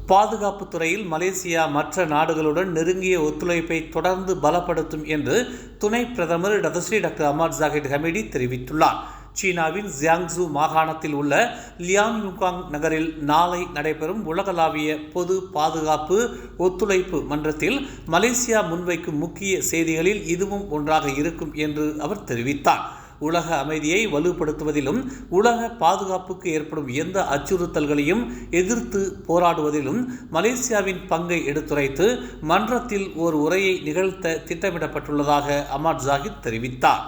பாதுகாப்பு துறையில் மலேசியா மற்ற நாடுகளுடன் நெருங்கிய ஒத்துழைப்பை தொடர்ந்து பலப்படுத்தும் என்று துணை பிரதமர் டாக்டர் அஹ்மத் ஜாஹிர் ஹமீடி தெரிவித்துள்ளார். சீனாவின் ஜியாங்சு மாகாணத்தில் உள்ள லியான்யுகாங் நகரில் நாளை நடைபெறும் உலகளாவிய பொது பாதுகாப்பு ஒத்துழைப்பு மன்றத்தில் மலேசியா முன்வைக்கும் முக்கிய செய்திகளில் இதுவும் ஒன்றாக இருக்கும் என்று அவர் தெரிவித்தார். உலக அமைதியை வலுப்படுத்துவதிலும் உலக பாதுகாப்புக்கு ஏற்படும் எந்த அச்சுறுத்தல்களையும் எதிர்த்து போராடுவதிலும் மலேசியாவின் பங்கை எடுத்துரைத்து மன்றத்தில் ஓர் உரையை நிகழ்த்த திட்டமிடப்பட்டுள்ளதாக அஹ்மத் ஜாஹிர் தெரிவித்தார்.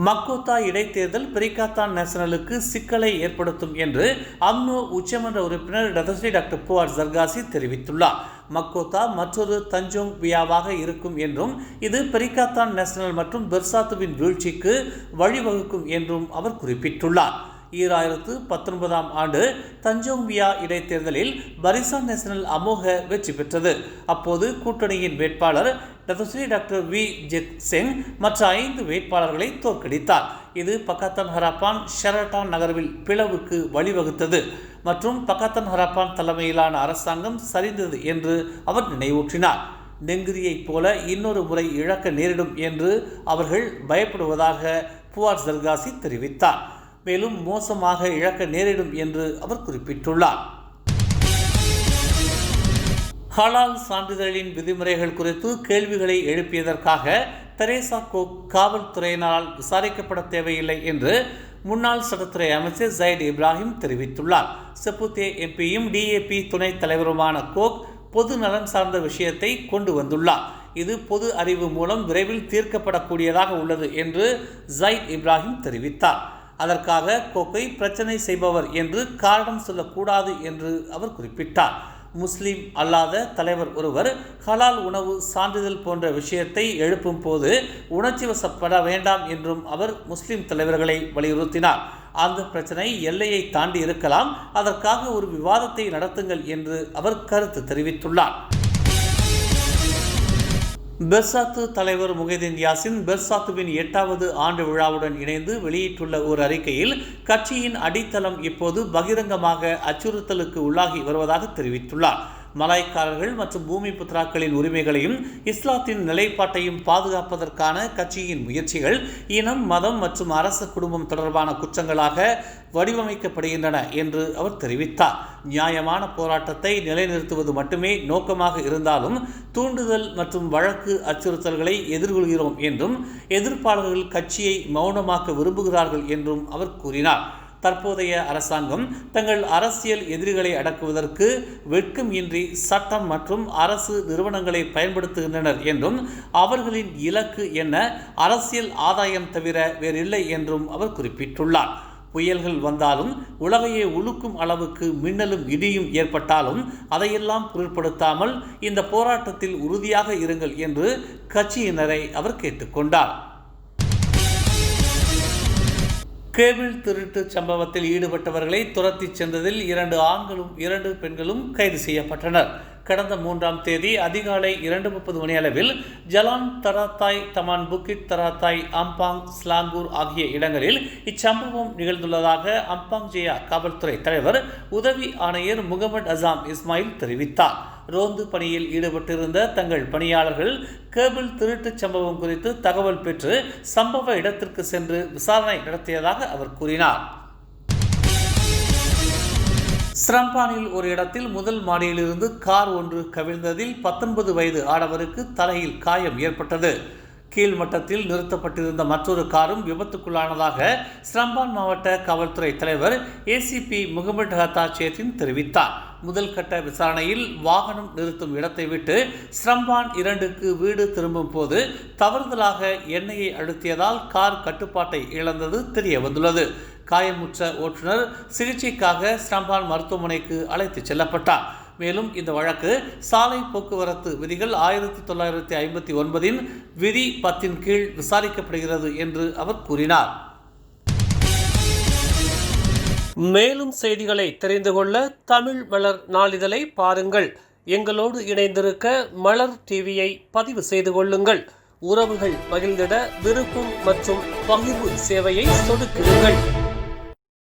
மக்கோத்தா இடைத்தேர்தல் பெரிகாத்தான் நேஷனலுக்கு சிக்கலை ஏற்படுத்தும் என்று அம்னோ உச்சமன்ற உறுப்பினர் டாக்டர் புவார் ஜர்காசி தெரிவித்துள்ளார். மக்கோத்தா மற்றொரு தஞ்சோங் வியாவாக இருக்கும் என்றும் இது பெரிகாத்தான் நேஷனல் மற்றும் பெர்சாத்துவின் வீழ்ச்சிக்கு வழிவகுக்கும் என்றும் அவர் குறிப்பிட்டுள்ளார். 2019 ஆண்டு தஞ்சோங்வியா இடைத்தேர்தலில் பரிசான் நேஷனல் அமோக வெற்றி பெற்றது. அப்போது கூட்டணியின் வேட்பாளர் டாக்டர் வி ஜெக் செங் மற்ற 5 வேட்பாளர்களை தோற்கடித்தார். இது பக்காத்தான் ஹராப்பான் ஷெரட்டான் நகர்வில் பிளவுக்கு வழிவகுத்தது மற்றும் பக்காத்தான் ஹராப்பான் தலைமையிலான அரசாங்கம் சரிந்தது என்று அவர் நினைவூற்றினார். நெங்கிரியைப் போல இன்னொரு முறை இழக்க நேரிடும் என்று அவர்கள் பயப்படுவதாக புவார் ஜர்காசி தெரிவித்தார். மேலும் மோசமாக இழக்க நேரிடும் என்று அவர் குறிப்பிட்டுள்ளார். ஹலால் சான்றிதழின் விதிமுறைகள் குறித்து கேள்விகளை எழுப்பியதற்காக தெரேசா கோக் காவல்துறையினரால் விசாரிக்கப்பட தேவையில்லை என்று முன்னாள் சட்டத்துறை அமைச்சர் ஜயிட் இப்ராஹிம் தெரிவித்துள்ளார். செப்புத்தே எம்பியும் டிஏபி துணைத் தலைவருமான கோக் பொது நலன் சார்ந்த விஷயத்தை கொண்டு வந்துள்ளார். இது பொது அறிவு மூலம் விரைவில் தீர்க்கப்படக்கூடியதாக உள்ளது என்று ஜயிட் இப்ராஹிம் தெரிவித்தார். அதற்காக கோக்கை பிரச்சனை செய்பவர் என்று காரணம் சொல்லக்கூடாது என்று அவர் குறிப்பிட்டார். முஸ்லிம் அல்லாத தலைவர் ஒருவர் ஹலால் உணவு சான்றிதழ் போன்ற விஷயத்தை எழுப்பும் போது உணர்ச்சி வசப்பட வேண்டாம் என்றும் அவர் முஸ்லிம் தலைவர்களை வலியுறுத்தினார். அந்த பிரச்சனை எல்லையை தாண்டி இருக்கலாம், அதற்காக ஒரு விவாதத்தை நடத்துங்கள் என்று அவர் கருத்து தெரிவித்துள்ளார். பெர்சாத்து தலைவர் முகைதீன் யாசின் பெர்சாத்துவின் 8வது ஆண்டு விழாவுடன் இணைந்து வெளியிட்டுள்ள ஒரு அறிக்கையில் கட்சியின் அடித்தளம் இப்போது பகிரங்கமாக அச்சுறுத்தலுக்கு உள்ளாகி வருவதாக தெரிவித்துள்ளார். மலாய்க்காரர்கள் மற்றும் பூமி புத்ராக்களின் உரிமைகளையும் இஸ்லாத்தின் நிலைப்பாட்டையும் பாதுகாப்பதற்கான கட்சியின் முயற்சிகள் இனம், மதம் மற்றும் அரச குடும்பம் தொடர்பான குற்றங்களாக வடிவமைக்கப்படுகின்றன என்று அவர் தெரிவித்தார். நியாயமான போராட்டத்தை நிலைநிறுத்துவது மட்டுமே நோக்கமாக இருந்தாலும் தூண்டுதல் மற்றும் வழக்கு அச்சுறுத்தல்களை எதிர்கொள்கிறோம் என்றும் எதிர்ப்பாளர்கள் கட்சியை மௌனமாக்க விரும்புகிறார்கள் என்றும் அவர் கூறினார். தற்போதைய அரசாங்கம் தங்கள் அரசியல் எதிரிகளை அடக்குவதற்கு வெட்கம் இன்றி சட்டம் மற்றும் அரசு நிறுவனங்களை பயன்படுத்துகின்றனர் என்றும் அவர்களின் இலக்கு என்ன அரசியல் ஆதாயம் தவிர வேறில்லை என்றும் அவர் குறிப்பிட்டுள்ளார். புயல்கள் வந்தாலும் உலகையே உலுக்கும் அளவுக்கு மின்னலும் இடியும் ஏற்பட்டாலும் அதையெல்லாம் பொருட்படுத்தாமல் இந்த போராட்டத்தில் உறுதியாக இருங்கள் என்று கட்சியினரை அவர் கேட்டுக்கொண்டார். கேபிள் திருட்டு சம்பவத்தில் ஈடுபட்டவர்களை துரத்திச் சென்றதில் 2 ஆண்களும் 2 பெண்களும் கைது செய்யப்பட்டனர். கடந்த 3ஆம் தேதி அதிகாலை 2:30 மணி அளவில் ஜலான் தராத்தாய், தமான் புக்கிட் தராத்தாய், அம்பாங், ஸ்லாங்கூர் ஆகிய இடங்களில் இச்சம்பவம் நிகழ்ந்துள்ளதாக அம்பாங் ஜெயா காவல்துறை தலைவர் உதவி ஆணையர் முகமது அசாம் இஸ்மாயில் தெரிவித்தார். ரோந்து பணியில் ஈடுபட்டிருந்த தங்கள் பணியாளர்கள் கேபிள் திருட்டு சம்பவம் குறித்து தகவல் பெற்று சம்பவ இடத்திற்கு சென்று விசாரணை நடத்தியதாக அவர் கூறினார். ஸ்ரம்பானில் ஒரு இடத்தில் முதல் மாடியிலிருந்து கார் ஒன்று கவிழ்ந்ததில் 19 வயது ஆடவருக்கு தலையில் காயம் ஏற்பட்டது. கீழ்மட்டத்தில் நிறுத்தப்பட்டிருந்த மற்றொரு காரும் விபத்துக்குள்ளானதாக ஸ்ரம்பான் மாவட்ட காவல்துறை தலைவர் ஏசிபி முகமது ஹத்தா சேத்தின் தெரிவித்தார். முதல் கட்ட விசாரணையில் வாகனம் நிறுத்தும் இடத்தை விட்டு ஸ்ரம்பான் 2க்கு வீடு திரும்பும் போது தவறுதலாக எண்ணெயை அழுத்தியதால் கார் கட்டுப்பாட்டை இழந்தது தெரிய வந்துள்ளது. காயமுற்ற ஓட்டுநர் சிகிச்சைக்காக ஸ்ரம்பான் மருத்துவமனைக்கு அழைத்துச் செல்லப்பட்டார். மேலும் இந்த வழக்கு சாலை போக்குவரத்து விதிகள் 1959 விதி 10 கீழ் விசாரிக்கப்படுகிறது என்று அவர் கூறினார். மேலும் செய்திகளை தெரிந்து கொள்ள தமிழ் மலர் நாளிதழை பாருங்கள். எங்களோடு இணைந்திருக்க மலர் டிவியை பதிவு செய்து கொள்ளுங்கள். உறவுகள் மகிழ்ந்திட விருப்பம் மற்றும் பகிர்வு சேவையை சொடுக்கிடுங்கள்.